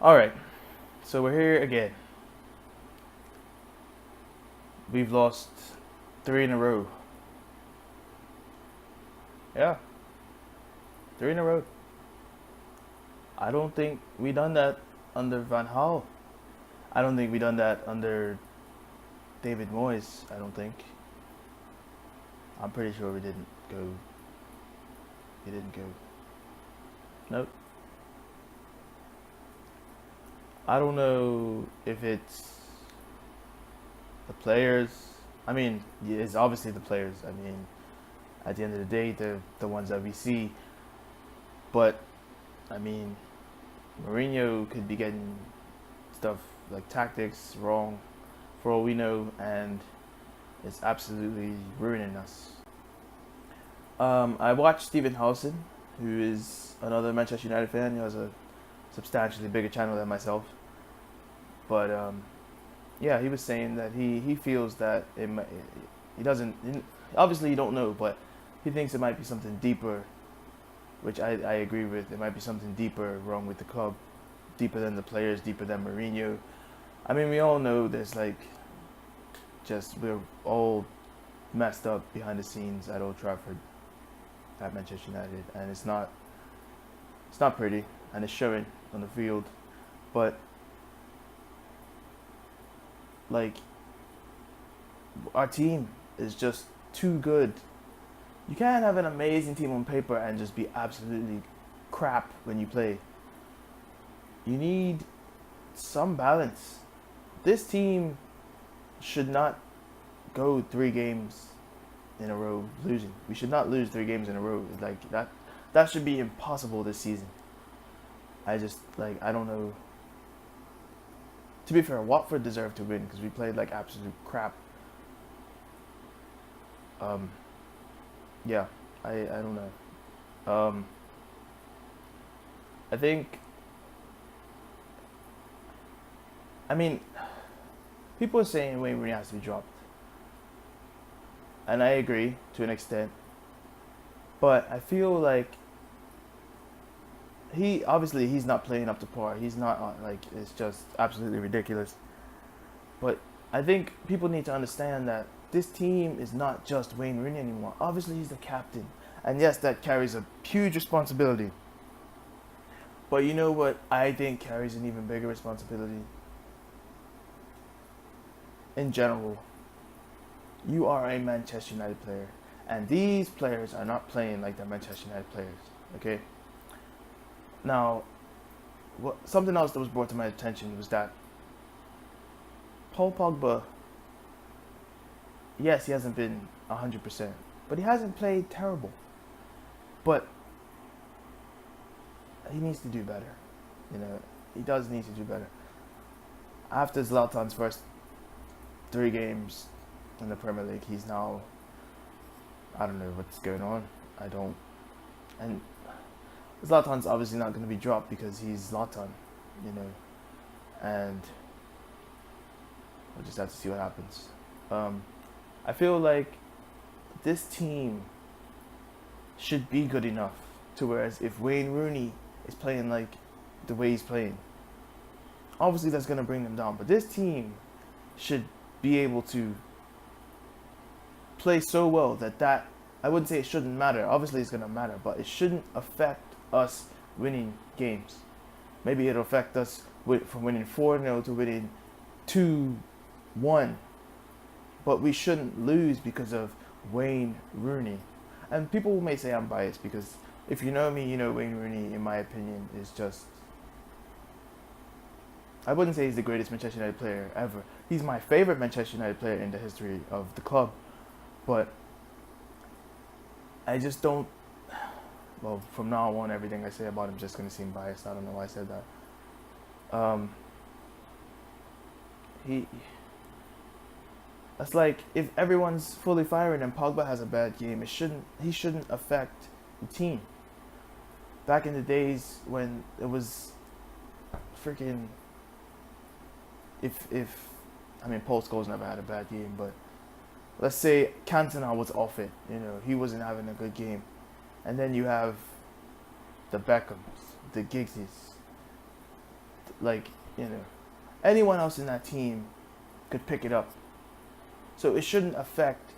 All right, so we're here again. We've lost three in a row. Yeah, three in a row. I don't think we done that under Van Gaal. I don't think we done that under David Moyes. I don't think. I'm pretty sure we didn't go. We didn't go. Nope. I don't know if it's the players. I mean, yeah, it's obviously the players. I mean, at the end of the day, they're the ones that we see. But I mean, Mourinho could be getting stuff like tactics wrong for all we know, and it's absolutely ruining us. I watched Stephen Howson, who is another Manchester United fan. He has a substantially bigger channel than myself, but yeah, he was saying that he feels that he doesn't obviously you don't know, but he thinks it might be something deeper, which I agree with. It might be something deeper wrong with the club, deeper than the players, deeper than Mourinho. I mean, we all know there's like just we're all messed up behind the scenes at Old Trafford at Manchester United, and it's not pretty, and it's showing on the field. But like our team is just too good. You can't have an amazing team on paper and just be absolutely crap when you play. You need some balance. This team should not go 3 games in a row losing. We should not lose 3 games in a row. Like that that should be impossible this season. I just like I don't know. To be fair, Watford deserved to win because we played like absolute crap. Um, yeah, I don't know. Um, I think I mean people are saying Wayne Rooney has to be dropped, and I agree to an extent. But I feel like he's not playing up to par. He's not like it's just absolutely ridiculous. But I think people need to understand that this team is not just Wayne Rooney anymore. Obviously, he's the captain, and yes, that carries a huge responsibility. But you know what? I think carries an even bigger responsibility. In general, you are a Manchester United player, and these players are not playing like they're Manchester United players. Okay. Now, something else that was brought to my attention was that Paul Pogba, yes, he hasn't been 100%, but he hasn't played terrible. But he needs to do better. You know, he does need to do better. After Zlatan's first 3 games in the Premier League, he's now, I don't know what's going on. I don't. And Zlatan's obviously not going to be dropped because he's Zlatan, you know, and we'll just have to see what happens. Um, I feel like this team should be good enough to whereas if Wayne Rooney is playing like the way he's playing, obviously that's going to bring them down. But this team should be able to play so well that I wouldn't say it shouldn't matter. Obviously it's going to matter, but it shouldn't affect us winning games. Maybe it'll affect us from winning 4-0 to winning 2-1, but we shouldn't lose because of Wayne Rooney. And people may say I'm biased because if you know me, you know Wayne Rooney, in my opinion, is just. I wouldn't say he's the greatest Manchester United player ever. He's my favorite Manchester United player in the history of the club. But I just don't. Well, from now on, everything I say about him is just going to seem biased. I don't know why I said that. He. That's like if everyone's fully firing and Pogba has a bad game, it shouldn't. He shouldn't affect the team. Back in the days when it was freaking. If I mean Paul Scholes never had a bad game, but let's say Cantona was off it. You know, he wasn't having a good game, and then you have the Beckhams, the Giggsies, Like, anyone else in that team could pick it up. So it shouldn't affect.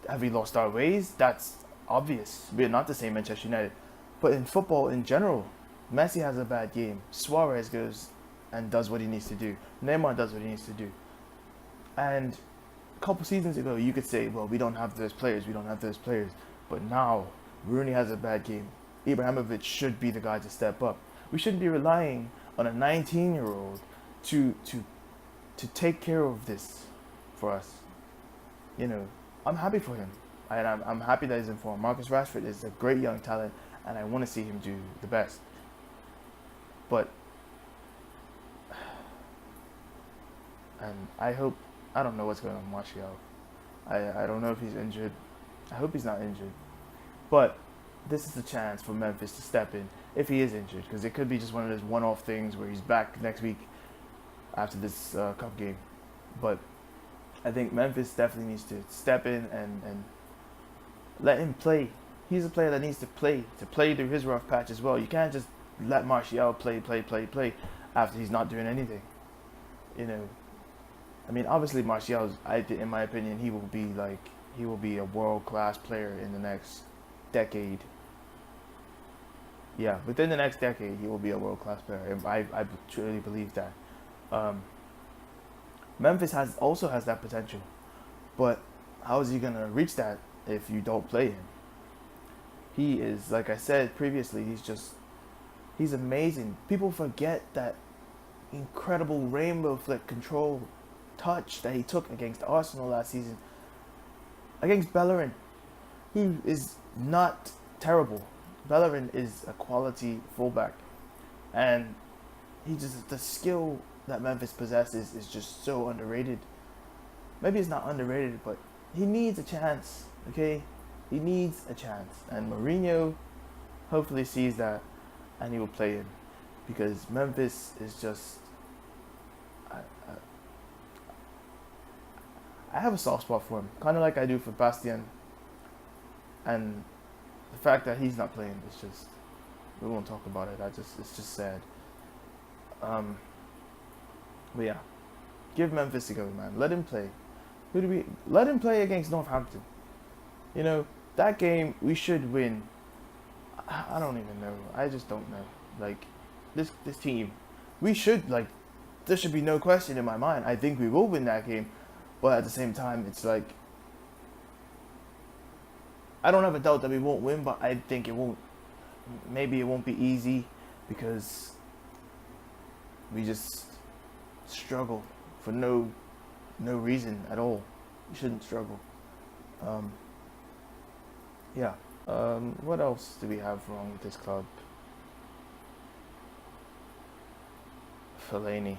Have we lost our ways? That's obvious. We're not the same Manchester United. But in football in general, Messi has a bad game. Suarez goes and does what he needs to do. Neymar does what he needs to do. And a couple seasons ago, you could say, well, we don't have those players. We don't have those players. But now, Rooney has a bad game. Ibrahimovic should be the guy to step up. We shouldn't be relying on a 19-year-old to take care of this for us. I'm happy for him. I'm happy that he's in form. Marcus Rashford is a great young talent, and I want to see him do the best. But, and I don't know what's going on with Martial. I don't know if he's injured. I hope he's not injured. But this is the chance for Memphis to step in if he is injured, because it could be just one of those one-off things where he's back next week after this cup game. But I think Memphis definitely needs to step in and let him play. He's a player that needs to play through his rough patch as well. You can't just let Martial play after he's not doing anything. I mean, obviously Martial, in my opinion, he will be a world-class player in the next decade. Yeah, within the next decade, he will be a world-class player. I truly believe that. Memphis also has that potential, but how is he gonna reach that if you don't play him? He is, like I said previously, he's amazing. People forget that incredible rainbow flick control touch that he took against Arsenal last season. Against Bellerin, he is not terrible. Bellerin is a quality fullback, and the skill that Memphis possesses is just so underrated. Maybe it's not underrated, but he needs a chance, okay? He needs a chance. And Mourinho hopefully sees that and he will play him, because Memphis is just... I have a soft spot for him, kind of like I do for Bastien. And the fact that he's not playing is just... We won't talk about it. It's just sad. But yeah, give Memphis a go, man. Let him play. Let him play against Northampton. That game we should win. I don't even know. I just don't know. Like, this team, we should, there should be no question in my mind. I think we will win that game, but at the same time, it's like, I don't have a doubt that we won't win, but I think it won't. Maybe it won't be easy because we just struggle for no reason at all. You shouldn't struggle. Yeah. What else do we have wrong with this club? Fellaini.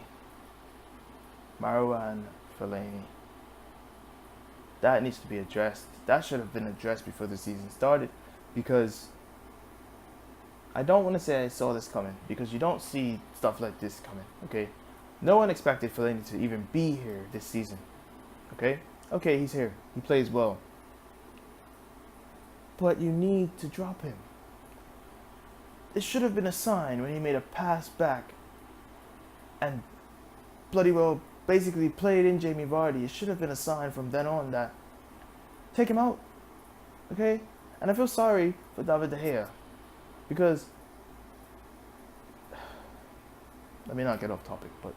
Marouane Fellaini. That needs to be addressed. That should have been addressed before the season started, because I don't want to say I saw this coming, because you don't see stuff like this coming, okay? No one expected Fellaini to even be here this season, okay? Okay, he's here. He plays well. But you need to drop him. It should have been a sign when he made a pass back and bloody well basically played in Jamie Vardy. It should have been a sign from then on that take him out, okay? And I feel sorry for David De Gea, because let me not get off topic, but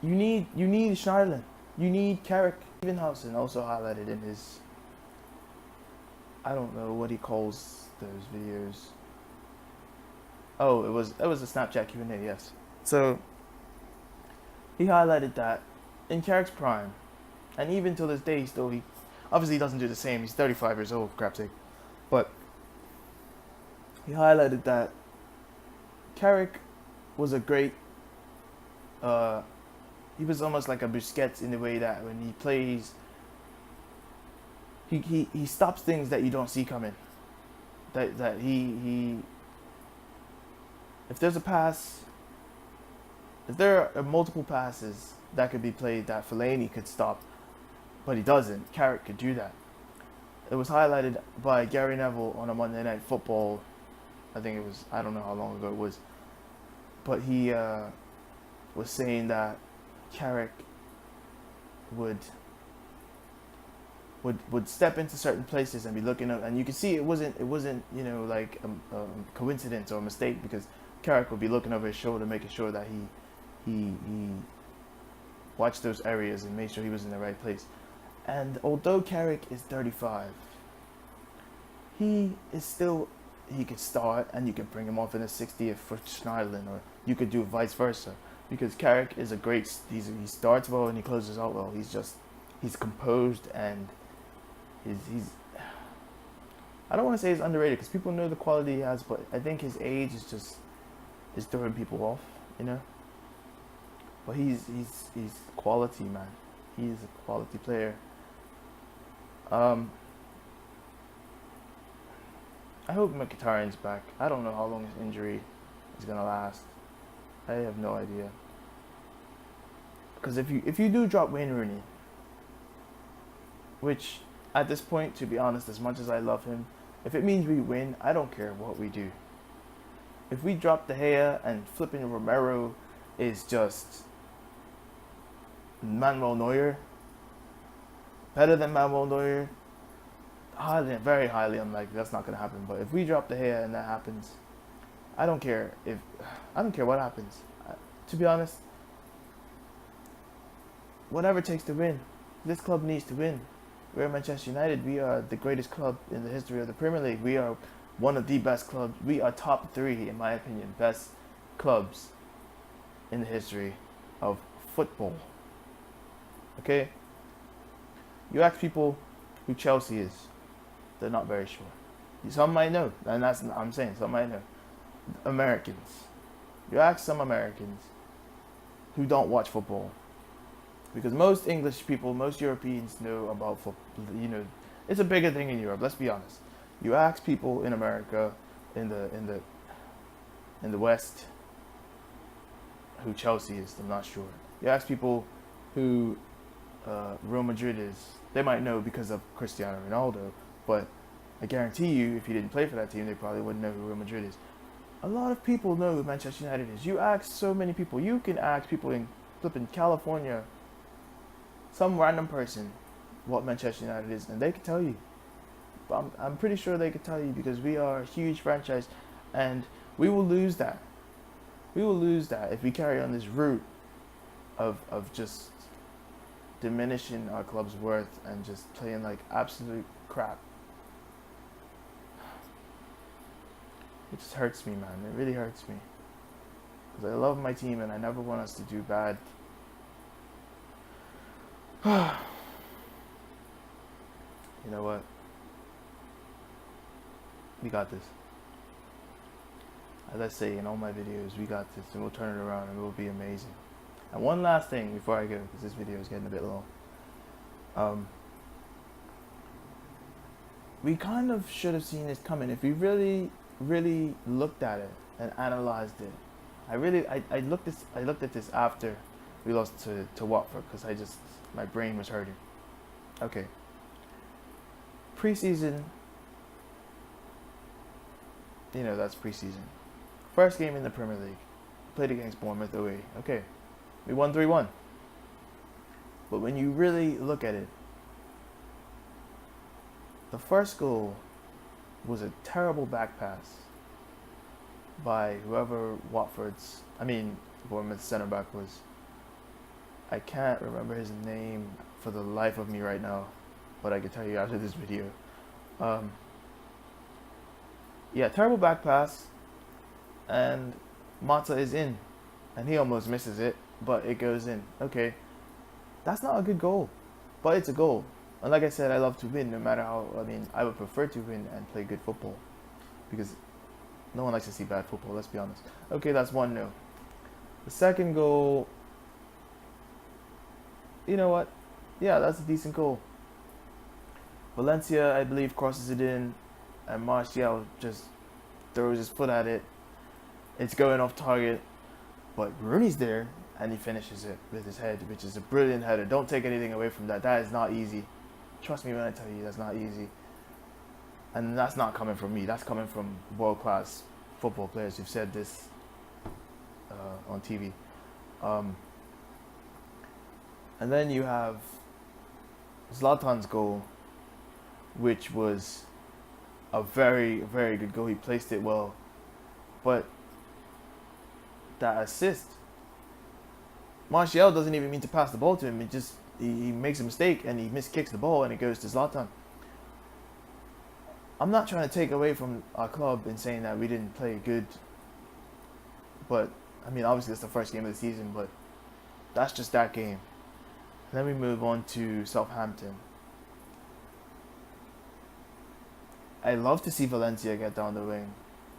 you need Schneiderlin, you need Carrick. Stevenhausen also highlighted in his, I don't know what he calls those videos. Oh, it was a Snapchat Q&A, yes. So he highlighted that in Carrick's prime, and even till this day, he obviously doesn't do the same. He's 35 years old, for crap's sake. But he highlighted that Carrick was a great, he was almost like a Busquets in the way that when he plays, he stops things that you don't see coming. That he if there's a pass, if there are multiple passes that could be played that Fellaini could stop, but he doesn't, Carrick could do that. It was highlighted by Gary Neville on a Monday Night Football. I think it was, I don't know how long ago it was. but he was saying that Carrick would step into certain places and be looking up, and you can see it wasn't like a coincidence or a mistake, because Carrick would be looking over his shoulder, making sure that he watched those areas and made sure he was in the right place. And although Carrick is 35, he could start, and you can bring him off in the 60th for Schneiderlin, or you could do vice versa, because Carrick is he starts well and he closes out well. He's composed, and he's I don't want to say he's underrated, because people know the quality he has, but I think his age is throwing people off, But he's quality, man. He's a quality player. I hope Mkhitaryan's back. I don't know how long his injury is gonna last. I have no idea. Because if you do drop Wayne Rooney, which at this point, to be honest, as much as I love him, if it means we win, I don't care what we do. If we drop De Gea and flipping Romero is just Manuel Neuer, better than Manuel Neuer, very highly unlikely. That's not going to happen. But if we drop De Gea and that happens, I don't care what happens. To be honest, whatever it takes to win. This club needs to win. We're Manchester United. We are the greatest club in the history of the Premier League. We are one of the best clubs. We are top 3, in my opinion, best clubs in the history of football. Okay? You ask people who Chelsea is, they're not very sure. Some might know, and I'm saying some might know. Americans. You ask some Americans who don't watch football, because most English people, most Europeans know about football. It's a bigger thing in Europe. Let's be honest. You ask people in America, in the West, who Chelsea is, I'm not sure. You ask people who Real Madrid is, they might know because of Cristiano Ronaldo, but I guarantee you, if he didn't play for that team, they probably wouldn't know who Real Madrid is. A lot of people know who Manchester United is. You ask so many people. You can ask people in flipping California, some random person, what Manchester United is, and they can tell you. I'm pretty sure they could tell you, because we are a huge franchise, and we will lose that. We will lose that if we carry on this route of just diminishing our club's worth and just playing like absolute crap. It just hurts me, man. It really hurts me, because I love my team and I never want us to do bad. You know what? We got this. As I say in all my videos, we got this, and we'll turn it around, and it will be amazing. And one last thing before I go, because this video is getting a bit long. We kind of should have seen this coming if we really looked at it and analyzed it. I looked at this after we lost to Watford, because my brain was hurting. Okay. Preseason, that's preseason. First game in the Premier League. Played against Bournemouth away. Okay. We won 3-1. But when you really look at it, the first goal was a terrible back pass by whoever Bournemouth's centre back was. I can't remember his name for the life of me right now, but I can tell you after this video. Terrible back pass, and Mata is in, and he almost misses it, but it goes in. Okay, that's not a good goal, but it's a goal. And like I said, I love to win, no matter how. I would prefer to win and play good football, because no one likes to see bad football. Let's be honest. Okay, that's 1-0. The second goal, you know what? Yeah, that's a decent goal. Valencia, I believe, crosses it in, and Martial just throws his foot at it. It's going off target, but Rooney's there, and he finishes it with his head, which is a brilliant header. Don't take anything away from that. That is not easy. Trust me when I tell you, that's not easy. And that's not coming from me. That's coming from world-class football players who've said this on TV. Um, and then you have Zlatan's goal, which was a very, very good goal. He placed it well. But that assist, Martial doesn't even mean to pass the ball to him. It just he makes a mistake and he miskicks the ball and it goes to Zlatan. I'm not trying to take away from our club in saying that we didn't play good, but I mean obviously it's the first game of the season, but that's just that game. Then we move on to Southampton. I love to see Valencia get down the wing,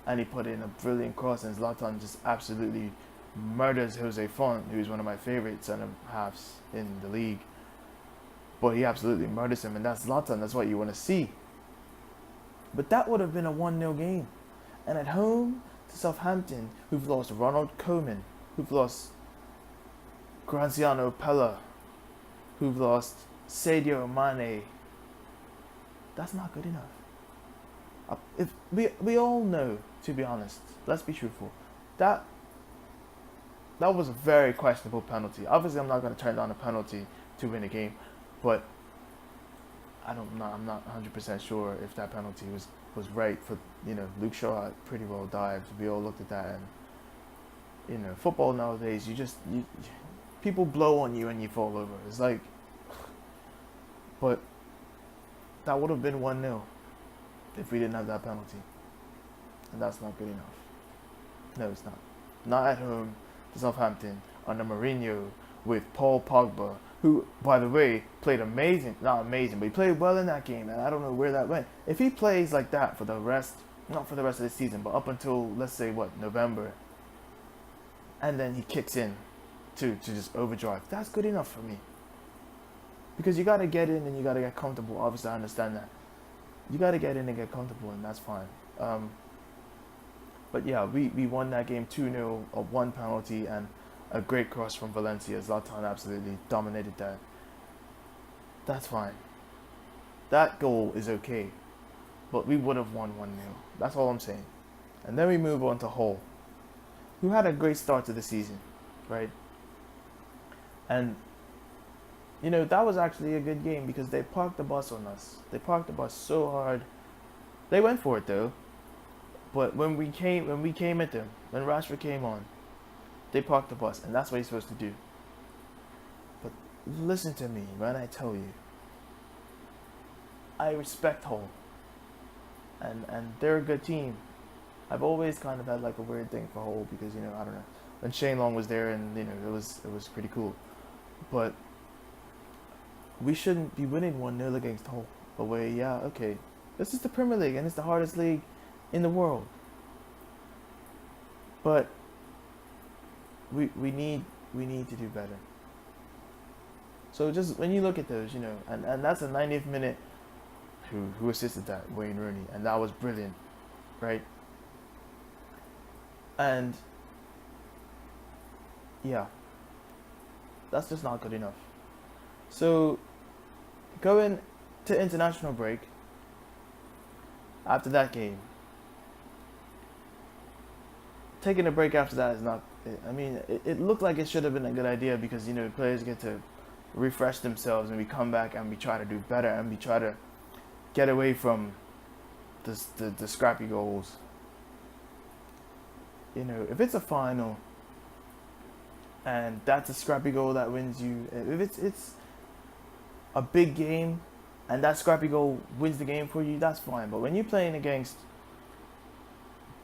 and he put in a brilliant cross, and Zlatan just absolutely murders Jose Font, who's one of my favorite centre halves in the league. But he absolutely murders him, and that's Zlatan. That's what you want to see. But that would have been a 1-0 game. And at home to Southampton, who've lost Ronald Koeman, who've lost Graziano Pella, who've lost Sadio Mane, that's not good enough. If we all know, to be honest, let's be truthful, that was a very questionable penalty. Obviously, I'm not going to turn down a penalty to win a game, but I'm not 100% sure if that penalty was right. For Luke Shaw had pretty well dived. We all looked at that, and football nowadays, people blow on you and you fall over. It's like, but that would have been 1-0 if we didn't have that penalty, and that's not good enough. No, it's not. Not at home to Southampton under Mourinho with Paul Pogba, who, by the way, played not amazing, but he played well in that game, and I don't know where that went. If he plays like that for the rest, not for the rest of the season, but up until, let's say, November, and then he kicks in to just overdrive, that's good enough for me. Because you got to get in and you got to get comfortable. Obviously, I understand that. You got to get in and get comfortable, and that's fine. But yeah, we won that game 2-0, a 1 penalty, and a great cross from Valencia. Zlatan absolutely dominated that. That's fine. That goal is okay. But we would have won 1-0. That's all I'm saying. And then we move on to Hull, who had a great start to the season, right? And, that was actually a good game because they parked the bus on us. They parked the bus so hard. They went for it, though. But when we came at them, when Rashford came on, they parked the bus, and that's what he's supposed to do. But listen to me when I tell you, I respect Hull, and they're a good team. I've always kind of had like a weird thing for Hull because I don't know, when Shane Long was there, and it was pretty cool, but we shouldn't be winning 1-0 against Hull away. Yeah, okay, this is the Premier League, and it's the hardest league in the world, but we need to do better. So just when you look at those, and that's the 90th minute. Who assisted that? Wayne Rooney, and that was brilliant, right? And yeah, that's just not good enough. So going to international break after that game, taking a break after that is not. I mean, it looked like it should have been a good idea because players get to refresh themselves, and we come back and we try to do better, and we try to get away from the scrappy goals. If it's a final and that's a scrappy goal that wins you, if it's a big game and that scrappy goal wins the game for you, that's fine. But when you're playing against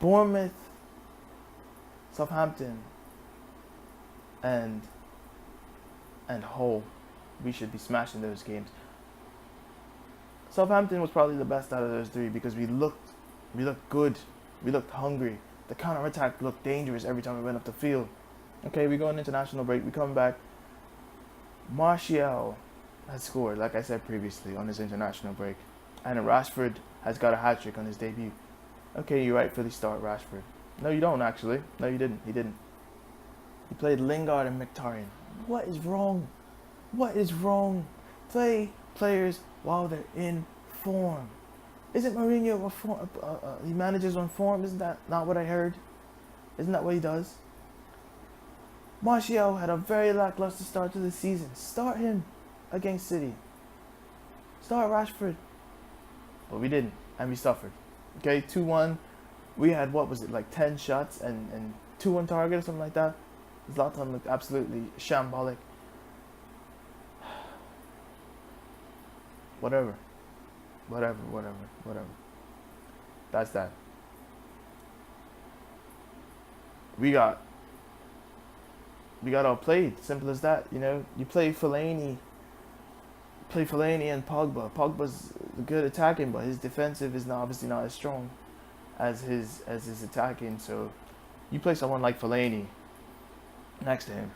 Bournemouth, Southampton, and Hull, we should be smashing those games. Southampton was probably the best out of those three because we looked good, we looked hungry. The counter-attack looked dangerous every time we went up the field. Okay, we go on international break, we come back. Martial has scored, like I said previously, on his international break. And Rashford has got a hat-trick on his debut. Okay, you rightfully start Rashford. No, you don't, actually. No, you didn't. He didn't. He played Lingard and Mkhitaryan. What is wrong? What is wrong? Play players while they're in form. Isn't Mourinho he manages on form? Isn't that not what I heard? Isn't that what he does? Martial had a very lackluster start to the season. Start him against City. Start Rashford. But we didn't, and we suffered. Okay, 2-1. We had, what was it, like 10 shots and 2 on target or something like that. Zlatan looked absolutely shambolic. Whatever. That's that. We got outplayed. Simple as that. You know, you play Fellaini and Pogba. Pogba's good attacking, but his defensive is obviously not as strong as his attacking. So you play someone like Fellaini next to him.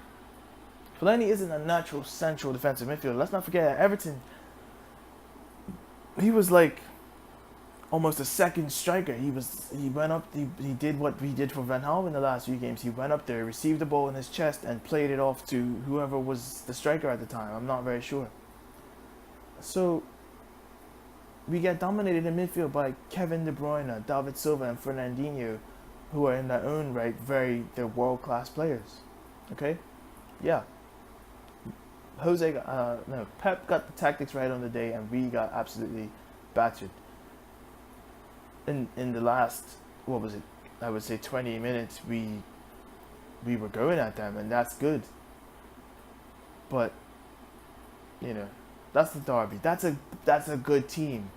Fellaini isn't a natural central defensive midfielder. Let's not forget at Everton, he was like almost a second striker. He went up. He did what he did for Van Gaal in the last few games. He went up there, received the ball in his chest, and played it off to whoever was the striker at the time. I'm not very sure. So we get dominated in midfield by Kevin De Bruyne, David Silva, and Fernandinho, who are in their own right they're world-class players. Okay, yeah. Pep got the tactics right on the day, and we got absolutely battered. In the last, what was it? I would say 20 minutes, we were going at them, and that's good. But you know, that's the Derby. That's a good team.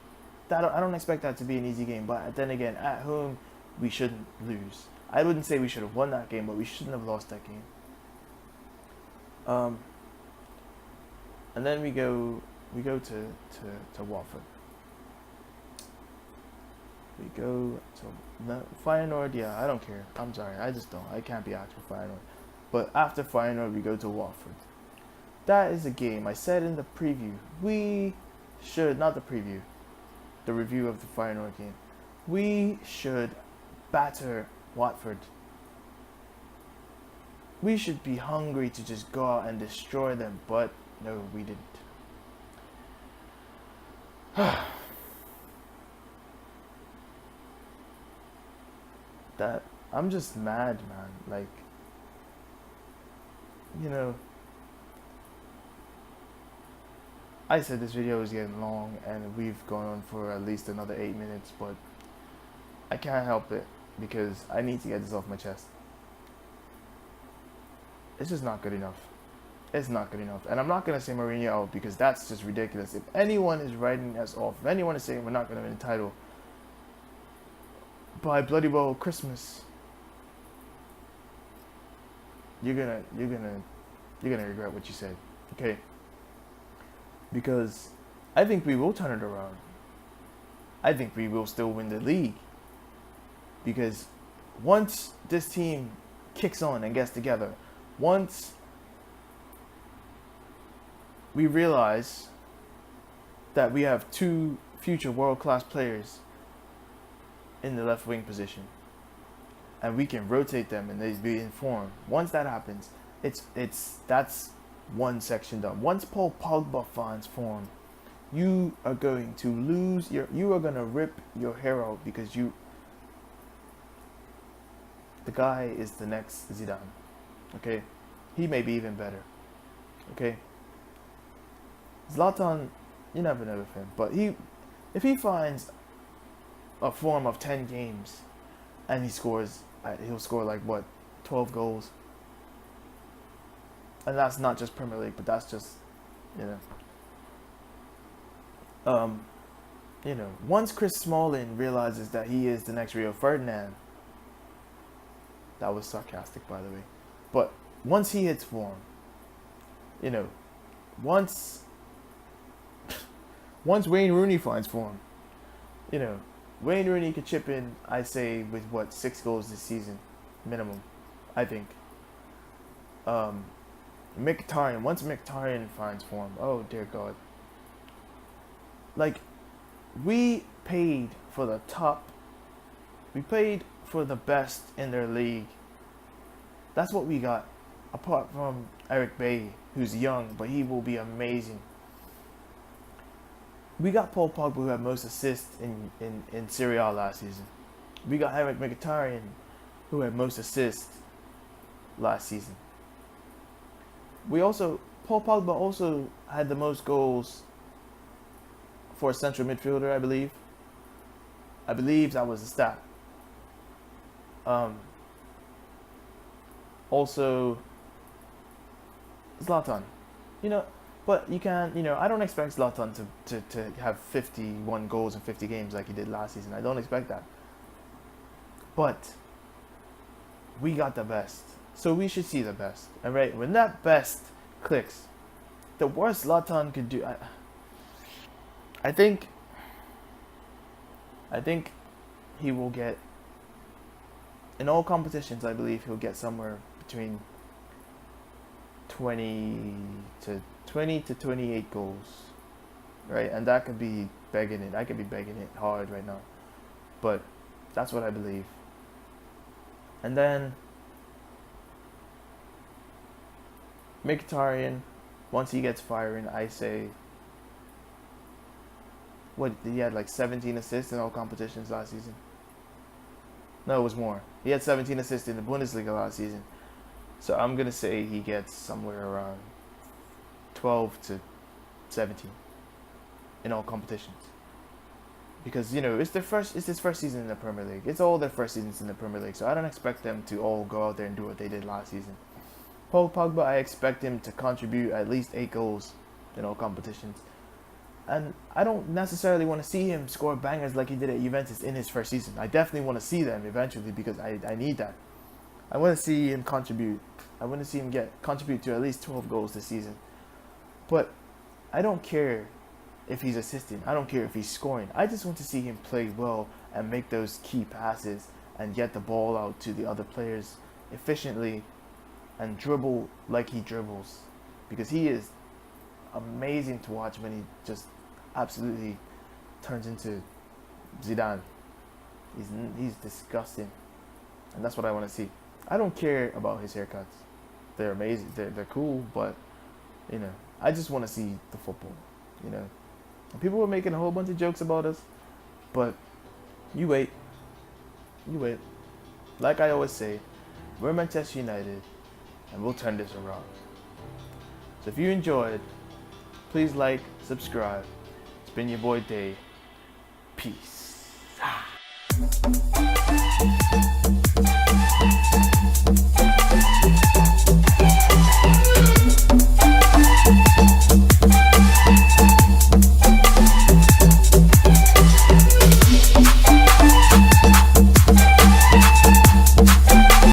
I don't expect that to be an easy game. But then again, at home, we shouldn't lose. I wouldn't say we should have won that game, but we shouldn't have lost that game. And then we go to Watford. We go to Feyenoord. Yeah, I don't care. I'm sorry. I can't be asked for Feyenoord. But after Feyenoord, we go to Watford. That is a game. I said in the preview, the review of the Feyenoord game, we should batter Watford. We should be hungry to just go out and destroy them, but no, we didn't. That I'm just mad, man. Like, you know, I said this video was getting long, and we've gone on for at least another 8 minutes, but I can't help it because I need to get this off my chest. It's just not good enough. It's not good enough. And I'm not going to say Mourinho out because that's just ridiculous. If anyone is writing us off, if anyone is saying we're not going to win the title by bloody well Christmas, you're gonna regret what you said. Okay? Because I think we will turn it around. I think we will still win the league. Because once this team kicks on and gets together, once we realize that we have 2 future world-class players in the left wing position, and we can rotate them and they be in form. Once that happens, that's one section done. Once Paul Pogba finds form, you are going to you are going to rip your hair out because the guy is the next Zidane. Okay? He may be even better. Okay? Zlatan, you never know with him, but if he finds a form of 10 games and he'll score like what, 12 goals. And that's not just Premier League, but that's just, once Chris Smalling realizes that he is the next Rio Ferdinand, that was sarcastic, by the way, but once he hits form, once Wayne Rooney finds form, Wayne Rooney could chip in, I say, with 6 goals this season, minimum, I think. Mkhitaryan, once Mkhitaryan finds form, oh dear God. Like, we paid for the best in their league. That's what we got, apart from Eric Bailly, who's young, but he will be amazing. We got Paul Pogba, who had most assists in Serie A last season. We got Henrik Mkhitaryan, who had most assists last season. Paul Pogba also had the most goals for a central midfielder, I believe. I believe that was the stat. Um, Also, Zlatan, you know, but you can, I don't expect Zlatan to have 51 goals in 50 games like he did last season. I don't expect that. But we got the best. So we should see the best. And right, when that best clicks, the worst Zlatan could do, I think, I think he will get, in all competitions, I believe he'll get somewhere between 20 to 28 goals, right? And that could be begging it. I could be begging it hard right now, but that's what I believe. And then Mkhitaryan, once he gets firing, I say, what, he had like 17 assists in all competitions last season. No, it was more. He had 17 assists in the Bundesliga last season. So I'm gonna say he gets somewhere around 12 to 17 in all competitions. Because it's his first season in the Premier League. It's all their first seasons in the Premier League, so I don't expect them to all go out there and do what they did last season. Paul Pogba, I expect him to contribute at least 8 goals in all competitions. And I don't necessarily want to see him score bangers like he did at Juventus in his first season. I definitely want to see them eventually because I need that. I want to see him contribute. I want to see him contribute to at least 12 goals this season. But I don't care if he's assisting. I don't care if he's scoring. I just want to see him play well and make those key passes and get the ball out to the other players efficiently and dribble like he dribbles. Because he is amazing to watch when he just absolutely turns into Zidane. He's disgusting. And that's what I want to see. I don't care about his haircuts. They're amazing. They're cool, but I just want to see the football. And people were making a whole bunch of jokes about us, but you wait. Like I always say, we're Manchester United, and we'll turn this around. So if you enjoyed, please like, subscribe. It's been your boy Dave. Peace.